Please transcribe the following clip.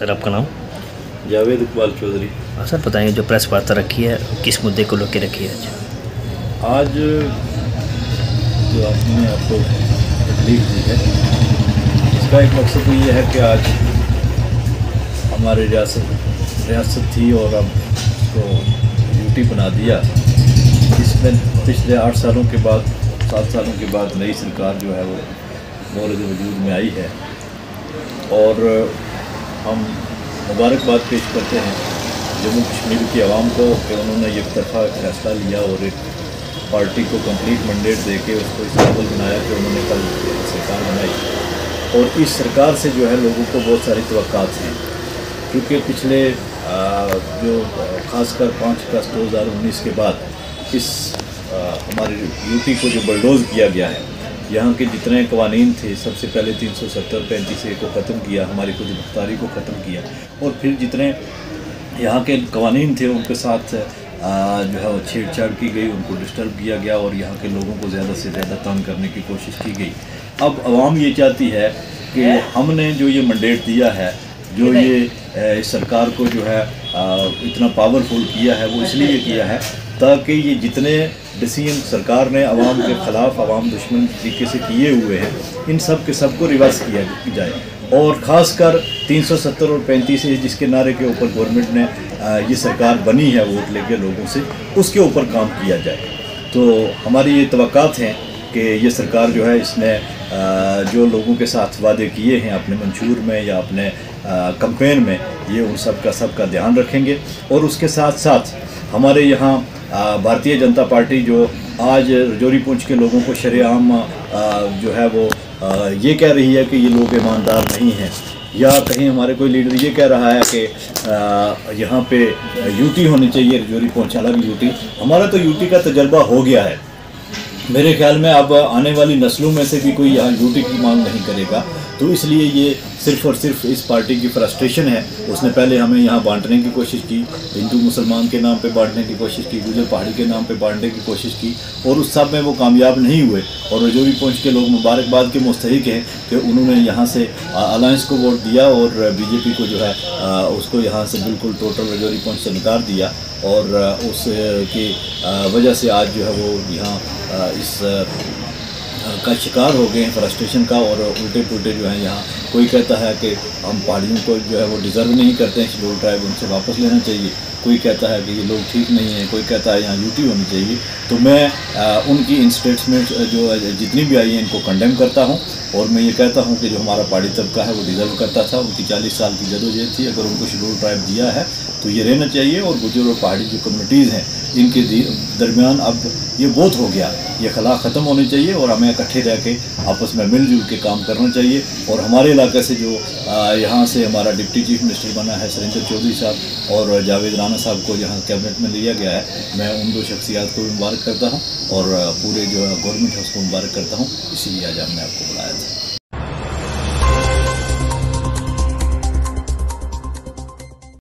سر آپ کا نام؟ جاوید اقبال چودھری۔ سر بتائیں جو پریس وارتا رکھی ہے کس مدعے کو لے کے رکھی ہے؟ آج جو آپ نے آپ کو تکلیف دی ہے اس کا ایک مقصد تو یہ ہے کہ آج ہماری ریاست تھی اور اب اس کو ڈیوٹی بنا دیا۔ اس میں پچھلے 8 سالوں کے بعد 7 سالوں کے بعد نئی سرکار جو ہے وہ مورد وجود میں آئی ہے اور ہم مبارکباد پیش کرتے ہیں جموں کشمیر کی عوام کو کہ انہوں نے یک طرفہ فیصلہ لیا اور ایک پارٹی کو کمپلیٹ منڈیٹ دے کے اس کو اس قابل بنایا کہ انہوں نے کل سرکار بنائی۔ اور اس سرکار سے جو ہے لوگوں کو بہت ساری توقعات ہیں، کیونکہ پچھلے جو خاص کر 5 اگست 2019 کے بعد اس ہماری یوٹی کو جو بلڈوز کیا گیا ہے، یہاں کے جتنے قوانین تھے سب سے پہلے 370 35A کو ختم کیا، ہماری خود مختاری کو ختم کیا، اور پھر جتنے یہاں کے قوانین تھے ان کے ساتھ جو ہے وہ چھیڑ چھاڑ کی گئی، ان کو ڈسٹرب کیا گیا اور یہاں کے لوگوں کو زیادہ سے زیادہ تنگ کرنے کی کوشش کی گئی۔ اب عوام یہ چاہتی ہے کہ ہم نے جو یہ منڈیٹ دیا ہے، جو یہ سرکار کو جو ہے اتنا پاورفل کیا ہے، وہ اس لیے کیا ہے تاکہ یہ جتنے ڈیسیژن سرکار نے عوام کے خلاف عوام دشمن طریقے سے کیے ہوئے ہیں ان سب کے سب کو ریورس کیا جائے، اور خاص کر 370 اور 35A جس کے نعرے کے اوپر گورنمنٹ نے یہ سرکار بنی ہے ووٹ لے کے لوگوں سے، اس کے اوپر کام کیا جائے۔ تو ہماری یہ توقعات ہیں کہ یہ سرکار جو ہے اس نے جو لوگوں کے ساتھ وعدے کیے ہیں اپنے منشور میں یا اپنے کمپین میں، یہ ان سب کا دھیان رکھیں گے۔ اور اس کے ساتھ ساتھ ہمارے یہاں بھارتیہ جنتا پارٹی جو آج رجوری پونچھ کے لوگوں کو شرعام جو ہے وہ یہ کہہ رہی ہے کہ یہ لوگ ایماندار نہیں ہیں، یا کہیں ہمارے کوئی لیڈر یہ کہہ رہا ہے کہ یہاں پہ یوٹی ہونی چاہیے، رجوری پونچھ الگ یوٹی۔ ہمارا تو یوٹی کا تجربہ ہو گیا ہے، میرے خیال میں اب آنے والی نسلوں میں سے بھی کوئی یہاں یوٹی کی مانگ نہیں کرے گا۔ تو اس لیے یہ صرف اور صرف اس پارٹی کی فرسٹریشن ہے۔ اس نے پہلے ہمیں یہاں بانٹنے کی کوشش کی، ہندو مسلمان کے نام پہ بانٹنے کی کوشش کی، گجر پہاڑی کے نام پہ بانٹنے کی کوشش کی، اور اس سب میں وہ کامیاب نہیں ہوئے۔ اور رجوری پونچھ کے لوگ مبارکباد کے مستحق ہیں کہ انہوں نے یہاں سے الائنس کو ووٹ دیا اور BJP کو جو ہے اس کو یہاں سے بالکل ٹوٹل رجوری پونچھ سے نکار دیا، اور اس کی وجہ سے آج جو ہے وہ یہاں اس کا شکار ہو گئے ہیں فرسٹریشن کا، اور الٹے پلٹے جو ہیں یہاں کوئی کہتا ہے کہ ہم پہاڑیوں کو جو ہے وہ ڈیزرو نہیں کرتے ہیں، شیڈول ٹرائب ان سے واپس لینا چاہیے، کوئی کہتا ہے کہ یہ لوگ ٹھیک نہیں ہیں، کوئی کہتا ہے یہاں یوٹی ہونی چاہیے۔ تو میں ان کی ان اسٹیٹمنٹ جو جتنی بھی آئی ہیں ان کو کنڈیم کرتا ہوں، اور میں یہ کہتا ہوں کہ جو ہمارا پہاڑی طبقہ ہے وہ ڈیزرو کرتا تھا، ان کی 40 سال کی جدوجہد تھی، اگر ان کو شیڈول ٹرائب دیا ہے تو یہ رہنا چاہیے۔ اور گجر اور پہاڑی جو کمیونٹیز ہیں ان کے درمیان اب یہ بہت ہو گیا، یہ خلا ختم ہونی چاہیے، اور ہمیں اکٹھے رہ کے آپس میں مل جل کے کام کرنا چاہیے۔ اور ہمارے علاقے سے جو یہاں سے ہمارا ڈپٹی چیف منسٹر بنا ہے سریندر چودھری صاحب، اور جاوید رانا صاحب کو یہاں کیبنٹ میں لیا گیا ہے، میں ان 2 شخصیات کو بھی مبارک کرتا ہوں، اور پورے جو گورنمنٹ ہے اس کو مبارک کرتا ہوں، اسی لیے آج ہم نے آپ کو بلایا تھا۔